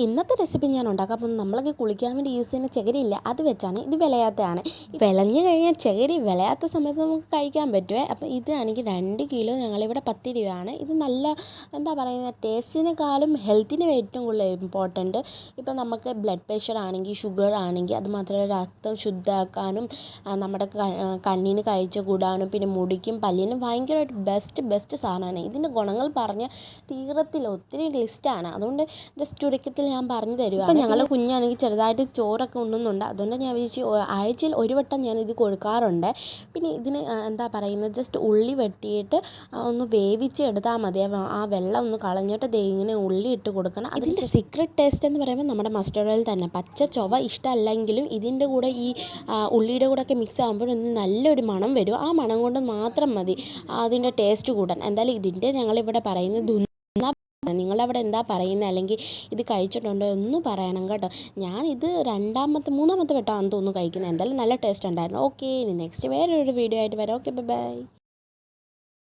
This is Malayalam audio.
ഇന്നത്തെ റെസിപ്പി ഞാൻ ഉണ്ടാക്കാൻ പോകുന്നത് നമ്മളൊക്കെ കുളിക്കാൻ വേണ്ടി യൂസ് ചെയ്യുന്ന ചകിരിയില്ല, അത് വെച്ചാണ്. ഇത് വിളയാത്തതാണ്. വിളഞ്ഞു കഴിഞ്ഞാൽ ചകിരി വിളയാത്ത സമയത്ത് നമുക്ക് കഴിക്കാൻ പറ്റുമേ. അപ്പോൾ ഇതാണെങ്കിൽ 2 കിലോ ഞങ്ങളിവിടെ 10 രൂപയാണ്. ഇത് നല്ല എന്താ പറയുക, ടേസ്റ്റിനേക്കാളും ഹെൽത്തിന് ഏറ്റവും കൂടുതൽ ഇമ്പോർട്ടൻറ്റ്. ഇപ്പോൾ നമുക്ക് ബ്ലഡ് പ്രഷർ ആണെങ്കിൽ, ഷുഗർ ആണെങ്കിൽ, അതുമാത്രമല്ല രക്തം ശുദ്ധമാക്കാനും നമ്മുടെ കണ്ണിന് കാഴ്ച കൂടാനും പിന്നെ മുടിക്കും പല്ലിനും ഭയങ്കരമായിട്ട് ബെസ്റ്റ് സാധനമാണ്. ഇതിൻ്റെ ഗുണങ്ങൾ പറഞ്ഞ് തീരത്തില്ല, ഒത്തിരി ലിസ്റ്റാണ്. അതുകൊണ്ട് ജസ്റ്റ് ചുരുക്കത്തിൽ ഞാൻ പറഞ്ഞു തരുവാണ്. ഇപ്പം ഞങ്ങൾ കുഞ്ഞാണെങ്കിൽ ചെറുതായിട്ട് ചോറൊക്കെ ഉണ്ണുന്നുണ്ട്. അതുകൊണ്ട് ഞാൻ വിചാരിച്ചു ആഴ്ചയിൽ ഒരു വട്ടം ഞാൻ ഇത് കൊടുക്കാറുണ്ട്. പിന്നെ ഇതിന് എന്താ പറയുന്നത്, ജസ്റ്റ് ഉള്ളി വെട്ടിയിട്ട് ഒന്ന് വേവിച്ച് എടുത്താൽ മതി. ആ വെള്ളം ഒന്ന് കളഞ്ഞിട്ട് ഇങ്ങനെ ഉള്ളി ഇട്ട് കൊടുക്കണം. അതിൻ്റെ സീക്രട്ട് ടേസ്റ്റ് എന്ന് പറയുമ്പോൾ നമ്മുടെ മസ്റ്റർഡ് ഓയിൽ തന്നെ. പച്ച ചൊവ ഇഷ്ടമല്ലെങ്കിലും ഇതിൻ്റെ കൂടെ ഈ ഉള്ളിയുടെ കൂടെ ഒക്കെ മിക്സ് ആകുമ്പോൾ നല്ലൊരു മണം വരും. ആ മണം കൊണ്ട് മാത്രം മതി അതിൻ്റെ ടേസ്റ്റ് കൂടാൻ. എന്തായാലും ഇതിൻ്റെ ഞങ്ങളിവിടെ പറയുന്നത് നിങ്ങളവിടെ എന്താ പറയുന്നത്, അല്ലെങ്കിൽ ഇത് കഴിച്ചിട്ടുണ്ടോ ഒന്ന് പറയണം കേട്ടോ. ഞാനിത് മൂന്നാമത്തെ വട്ടമാണെന്ന് തോന്നുന്നു കഴിക്കുന്നത്. എന്തായാലും നല്ല ടേസ്റ്റ് ഉണ്ടായിരുന്നു. ഓക്കെ, ഇനി നെക്സ്റ്റ് വേറൊരു വീഡിയോ ആയിട്ട് വരാം. Okay, by.